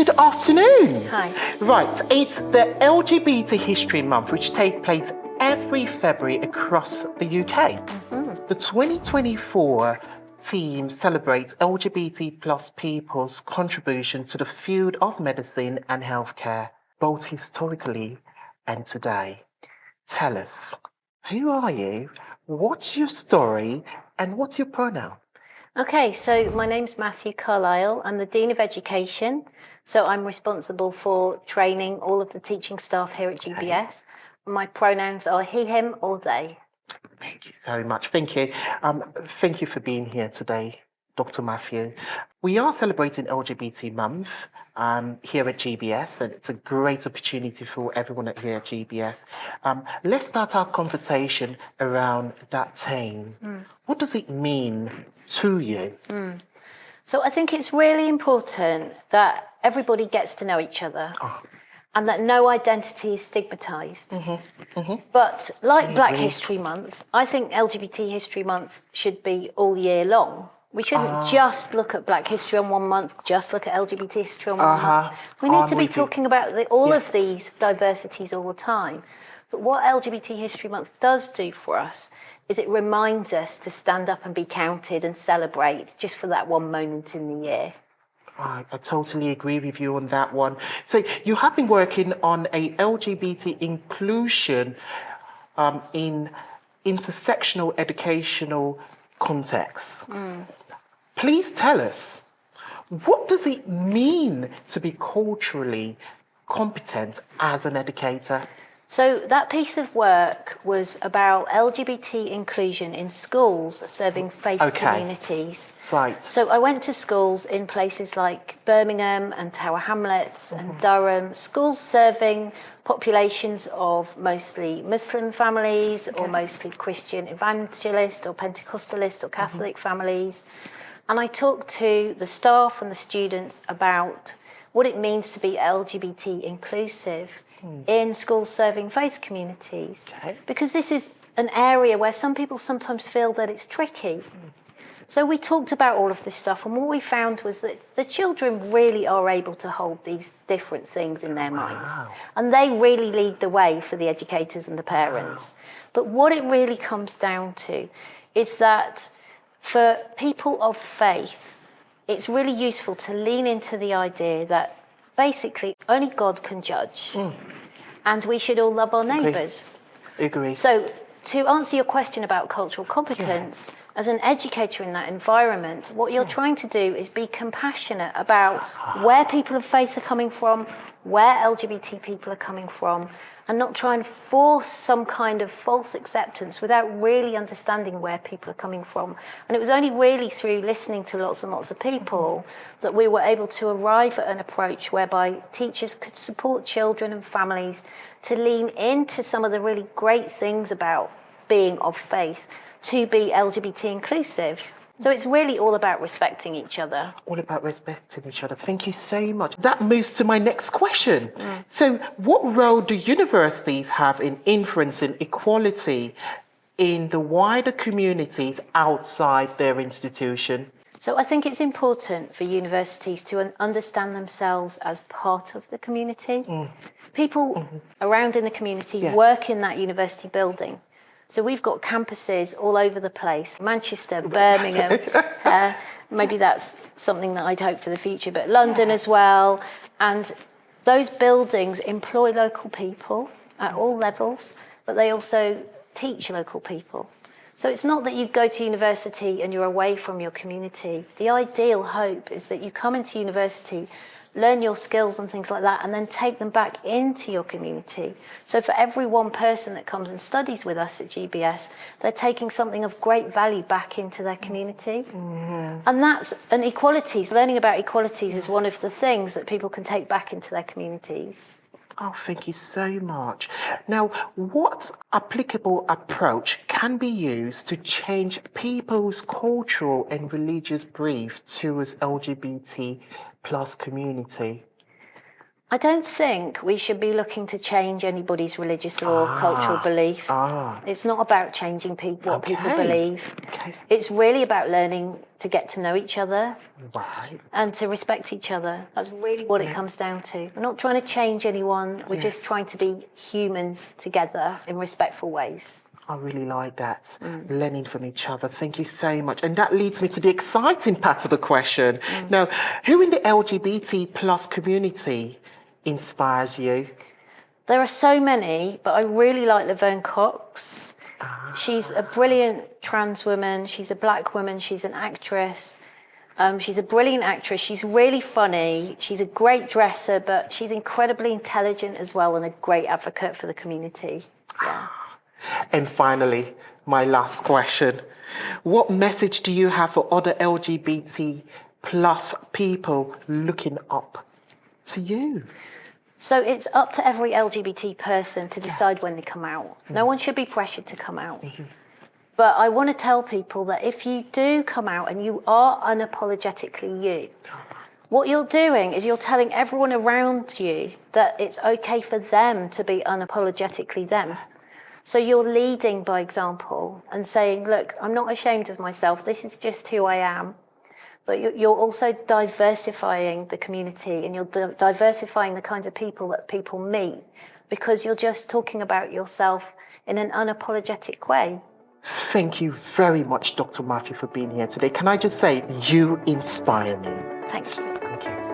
Good afternoon. Hi. Right, it's the LGBT History Month, which takes place every February across the UK. The 2024 theme celebrates LGBT plus people's contribution to the field of medicine and healthcare, both historically and today. Tell us, who are you? What's your story? And what's your pronoun? Okay, so my name's Matthew Carlile. I'm the Dean of Education. So I'm responsible for training all of the teaching staff here at GBS. My pronouns are he, him, or they. Thank you so much. Thank you. Thank you for being here today, Dr. Matthew. We are celebrating LGBT Month here at GBS, and it's a great opportunity for everyone here at GBS. Let's start our conversation around that theme. What does it mean to you? So I think it's really important that everybody gets to know each other. And that no identity is stigmatised. But like Black History Month, I think LGBT History Month should be all year long. We shouldn't just look at Black history on one month, just look at LGBT history on one month. We need to be talking about all of these diversities all the time. But what LGBT History Month does do for us is it reminds us to stand up and be counted and celebrate just for that one moment in the year. I totally agree with you on that one. So you have been working on a LGBT inclusion in intersectional educational contexts. Please tell us, what does it mean to be culturally competent as an educator? So that piece of work was about LGBT inclusion in schools serving faith communities. Right. So I went to schools in places like Birmingham and Tower Hamlets and Durham, schools serving populations of mostly Muslim families or mostly Christian evangelist or Pentecostalist or Catholic families. And I talked to the staff and the students about what it means to be LGBT inclusive in schools serving faith communities. Because this is an area where some people sometimes feel that it's tricky. So we talked about all of this stuff, and what we found was that the children really are able to hold these different things in their minds. And they really lead the way for the educators and the parents. But what it really comes down to is that for people of faith, it's really useful to lean into the idea that basically only God can judge. And we should all love our neighbours. Agree. So to answer your question about cultural competence, as an educator in that environment, what you're trying to do is be compassionate about where people of faith are coming from, where LGBT people are coming from, and not try and force some kind of false acceptance without really understanding where people are coming from. And it was only really through listening to lots and lots of people that we were able to arrive at an approach whereby teachers could support children and families to lean into some of the really great things about being of faith to be LGBT inclusive. So it's really all about respecting each other. All about respecting each other. Thank you so much. That moves to my next question. So what role do universities have in influencing equality in the wider communities outside their institution? So I think it's important for universities to understand themselves as part of the community. People around in the community work in that university building. So we've got campuses all over the place, Manchester, Birmingham, maybe that's something that I'd hope for the future, but London as well. And those buildings employ local people at all levels, but they also teach local people. So it's not that you go to university and you're away from your community. The ideal hope is that you come into university, learn your skills and things like that, and then take them back into your community. So for every one person that comes and studies with us at GBS, they're taking something of great value back into their community. And equalities, learning about equalities is one of the things that people can take back into their communities. Oh, thank you so much. Now, what applicable approach can be used to change people's cultural and religious belief towards LGBT plus community? I don't think we should be looking to change anybody's religious or cultural beliefs. It's not about changing what people believe. It's really about learning to get to know each other and to respect each other. That's really what it comes down to. We're not trying to change anyone. We're just trying to be humans together in respectful ways. I really like that. Learning from each other. Thank you so much. And that leads me to the exciting part of the question. Now, who in the LGBT plus community inspires you? There are so many, but I really like Laverne Cox. She's a brilliant trans woman. She's a black woman. She's an actress. She's a brilliant actress. She's really funny. She's a great dresser, but she's incredibly intelligent as well and a great advocate for the community. Yeah. And finally, my last question. What message do you have for other LGBT plus people looking up to you? So it's up to every LGBT person to decide when they come out. No one should be pressured to come out. But I want to tell people that if you do come out and you are unapologetically you, what you're doing is you're telling everyone around you that it's okay for them to be unapologetically them. So you're leading by example and saying, look, I'm not ashamed of myself. This is just who I am. But you're also diversifying the community and you're diversifying the kinds of people that people meet because you're just talking about yourself in an unapologetic way. Thank you very much, Dr. Matthew, for being here today. Can I just say, you inspire me. Thank you. Thank you.